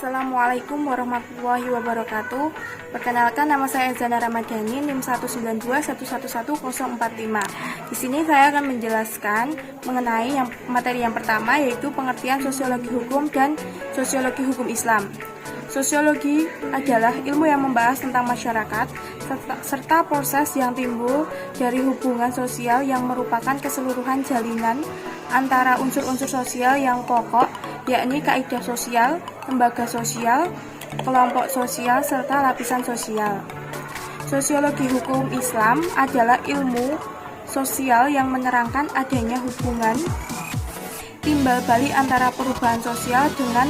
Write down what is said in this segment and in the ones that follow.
Assalamualaikum warahmatullahi wabarakatuh. Perkenalkan, nama saya Zana Ramadhani, NIM 192111045. Di sini saya akan menjelaskan mengenai materi yang pertama, yaitu pengertian sosiologi hukum dan sosiologi hukum Islam. Sosiologi adalah ilmu yang membahas tentang masyarakat serta proses yang timbul dari hubungan sosial yang merupakan keseluruhan jalinan antara unsur-unsur sosial yang pokok, yakni kaidah sosial, lembaga sosial, kelompok sosial, serta lapisan sosial. Sosiologi hukum Islam adalah ilmu sosial yang menerangkan adanya hubungan timbal balik antara perubahan sosial dengan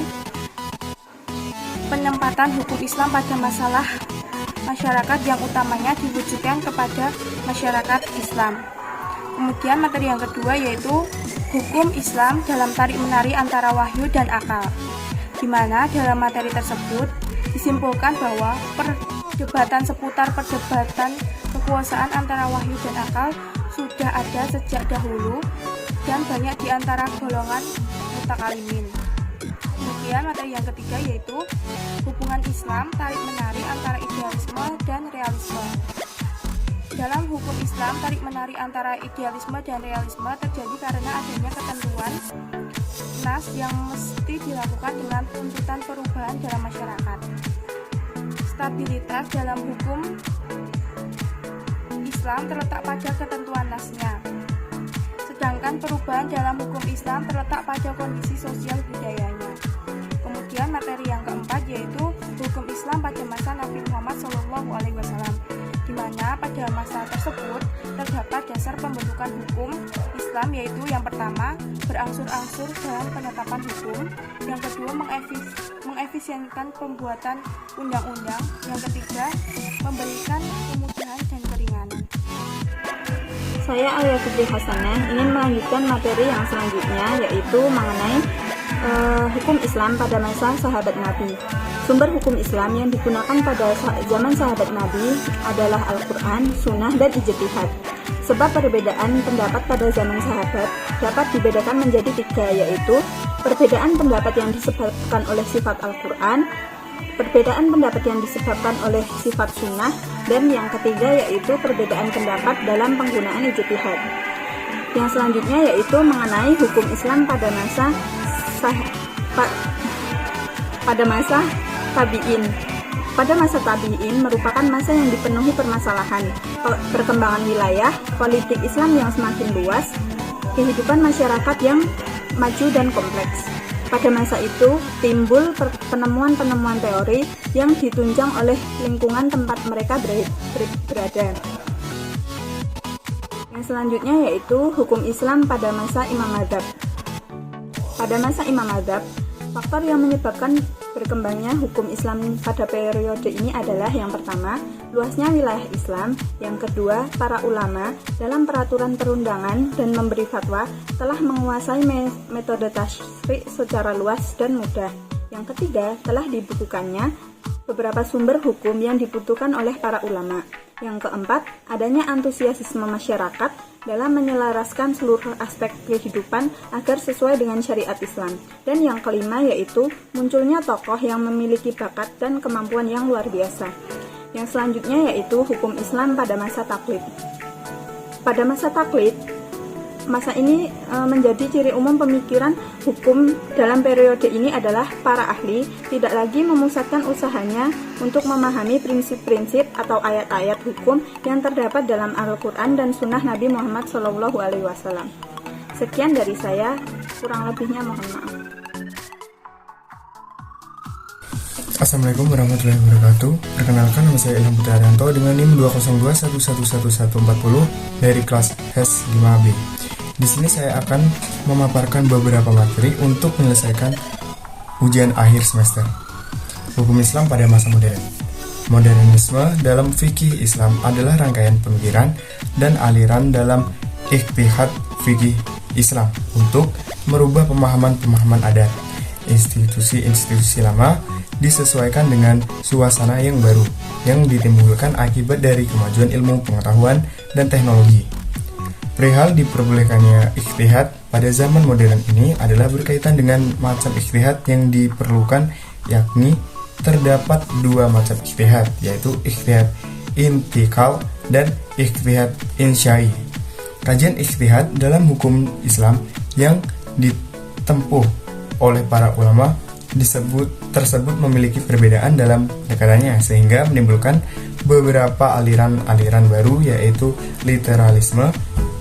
penempatan hukum Islam pada masalah masyarakat yang utamanya diwujudkan kepada masyarakat Islam. Kemudian materi yang kedua yaitu hukum Islam dalam tarik-menarik antara wahyu dan akal, di mana dalam materi tersebut disimpulkan bahwa perdebatan seputar perdebatan kekuasaan antara wahyu dan akal sudah ada sejak dahulu dan banyak di antara golongan mutakalimin. Kemudian materi yang ketiga yaitu hubungan Islam tarik-menarik antara idealisme dan realisme. Dalam hukum Islam, tarik-menarik antara idealisme dan realisme terjadi karena adanya ketentuan nas yang mesti dilakukan dengan tuntutan perubahan dalam masyarakat. Stabilitas dalam hukum Islam terletak pada ketentuan nasnya, sedangkan perubahan dalam hukum Islam terletak pada kondisi sosial budayanya. Kemudian materi yang keempat yaitu hukum Islam pada masa Nabi Muhammad SAW, di mana pada masa tersebut terdapat dasar pembentukan hukum Islam, yaitu yang pertama berangsur-angsur dalam penetapan hukum, yang kedua mengefisienkan pembuatan undang-undang, yang ketiga memberikan kemudahan dan keringanan. Saya Alia Fitri Hasanah ingin melanjutkan materi yang selanjutnya, yaitu mengenai hukum Islam pada masa sahabat Nabi. Sumber hukum Islam yang digunakan pada zaman sahabat Nabi adalah Al-Quran, Sunnah, dan Ijtihad. Sebab perbedaan pendapat pada zaman sahabat dapat dibedakan menjadi tiga, yaitu perbedaan pendapat yang disebabkan oleh sifat Al-Quran, perbedaan pendapat yang disebabkan oleh sifat Sunnah, dan yang ketiga yaitu perbedaan pendapat dalam penggunaan Ijtihad. Yang selanjutnya yaitu mengenai hukum Islam pada masa tabi'in. Pada masa tabi'in merupakan masa yang dipenuhi permasalahan, perkembangan wilayah, politik Islam yang semakin luas, kehidupan masyarakat yang maju dan kompleks. Pada masa itu timbul penemuan-penemuan teori yang ditunjang oleh lingkungan tempat mereka berada. Yang selanjutnya yaitu hukum Islam pada masa Imam Madzhab. Pada masa Imam Madzhab, faktor yang menyebabkan berkembangnya hukum Islam pada periode ini adalah yang pertama, luasnya wilayah Islam, yang kedua, para ulama dalam peraturan perundangan dan memberi fatwa telah menguasai metode tasyri' secara luas dan mudah. Yang ketiga, telah dibukukannya beberapa sumber hukum yang dibutuhkan oleh para ulama. Yang keempat, adanya antusiasme masyarakat dalam menyelaraskan seluruh aspek kehidupan agar sesuai dengan syariat Islam. Dan yang kelima yaitu munculnya tokoh yang memiliki bakat dan kemampuan yang luar biasa. Yang selanjutnya yaitu hukum Islam pada masa taklid. Pada masa taklid, masa ini menjadi ciri umum pemikiran hukum dalam periode ini adalah para ahli tidak lagi memusatkan usahanya untuk memahami prinsip-prinsip atau ayat-ayat hukum yang terdapat dalam Al-Quran dan Sunnah Nabi Muhammad SAW. Sekian dari saya, kurang lebihnya mohon maaf. Assalamualaikum warahmatullahi wabarakatuh. Perkenalkan, nama saya Ilham Putra Arianto dengan NIM 202111140 dari kelas HES 5B. Di sini saya akan memaparkan beberapa materi untuk menyelesaikan ujian akhir semester. Hukum Islam pada masa modern. Modernisme dalam fikih Islam adalah rangkaian pemikiran dan aliran dalam ijtihad fikih Islam untuk merubah pemahaman-pemahaman adat. Institusi-institusi lama disesuaikan dengan suasana yang baru yang ditimbulkan akibat dari kemajuan ilmu pengetahuan dan teknologi. Perihal diperbolehkannya ijtihad pada zaman modern ini adalah berkaitan dengan macam ijtihad yang diperlukan yakni terdapat dua macam ijtihad, yaitu ijtihad intikal dan ijtihad insyai. Kajian ijtihad dalam hukum Islam yang ditempuh oleh para ulama tersebut memiliki perbedaan dalam pendekatannya, sehingga menimbulkan beberapa aliran-aliran baru, yaitu literalisme,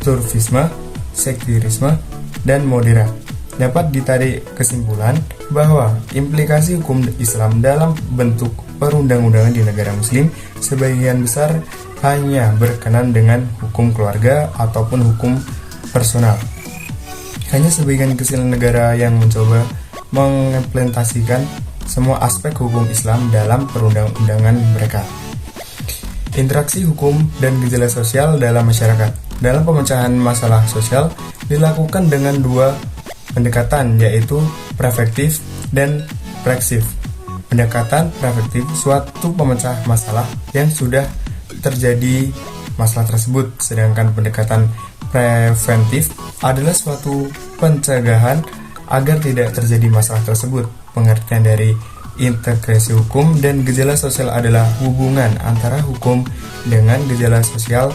turfisme, sekterisme, dan moderat. Dapat ditarik kesimpulan bahwa implikasi hukum Islam dalam bentuk perundang-undangan di negara muslim sebagian besar hanya berkenan dengan hukum keluarga ataupun hukum personal. Hanya sebagian kecil negara yang mencoba mengimplementasikan semua aspek hukum Islam dalam perundang-undangan mereka. Interaksi hukum dan gejala sosial dalam masyarakat. Dalam pemecahan masalah sosial dilakukan dengan dua pendekatan, yaitu preventif dan reaksif. Pendekatan preventif suatu pemecah masalah yang sudah terjadi masalah tersebut, sedangkan pendekatan preventif adalah suatu pencegahan agar tidak terjadi masalah tersebut. Pengertian dari integrasi hukum dan gejala sosial adalah hubungan antara hukum dengan gejala sosial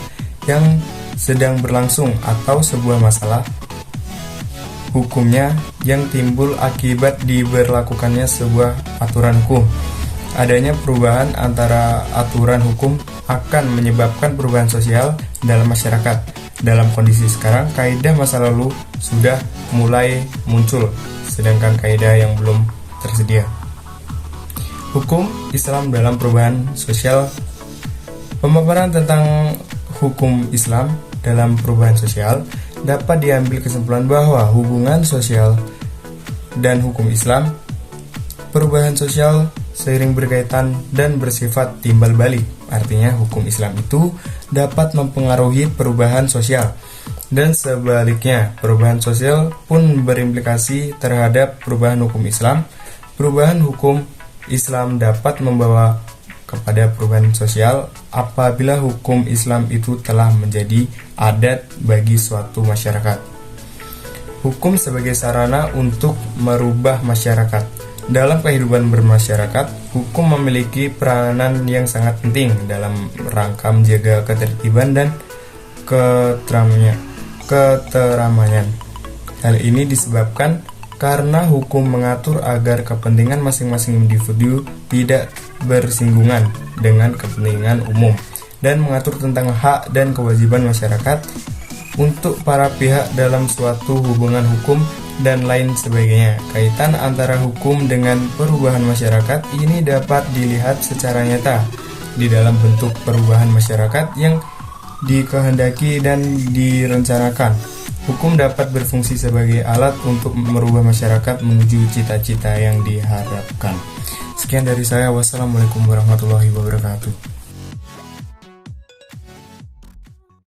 yang sedang berlangsung atau sebuah masalah hukumnya yang timbul akibat diberlakukannya sebuah aturan hukum. Adanya perubahan antara aturan hukum akan menyebabkan perubahan sosial dalam masyarakat. Dalam kondisi sekarang, kaidah masa lalu sudah mulai muncul, sedangkan kaidah yang belum tersedia. Hukum Islam dalam perubahan sosial. Pemaparan tentang hukum Islam dalam perubahan sosial dapat diambil kesimpulan bahwa hubungan sosial dan hukum Islam, perubahan sosial seiring berkaitan dan bersifat timbal balik. Artinya hukum Islam itu dapat mempengaruhi perubahan sosial, dan sebaliknya perubahan sosial pun berimplikasi terhadap perubahan hukum Islam. Perubahan hukum Islam dapat membawa kepada perubahan sosial apabila hukum Islam itu telah menjadi adat bagi suatu masyarakat. Hukum sebagai sarana untuk merubah masyarakat. Dalam kehidupan bermasyarakat, hukum memiliki peranan yang sangat penting dalam rangka menjaga ketertiban dan keteramaian. Hal ini disebabkan karena hukum mengatur agar kepentingan masing-masing individu tidak bersinggungan dengan kepentingan umum, dan mengatur tentang hak dan kewajiban masyarakat untuk para pihak dalam suatu hubungan hukum dan lain sebagainya. Kaitan antara hukum dengan perubahan masyarakat ini dapat dilihat secara nyata di dalam bentuk perubahan masyarakat yang dikehendaki dan direncanakan. Hukum dapat berfungsi sebagai alat untuk merubah masyarakat menuju cita-cita yang diharapkan. Sekian dari saya. Wassalamualaikum warahmatullahi wabarakatuh.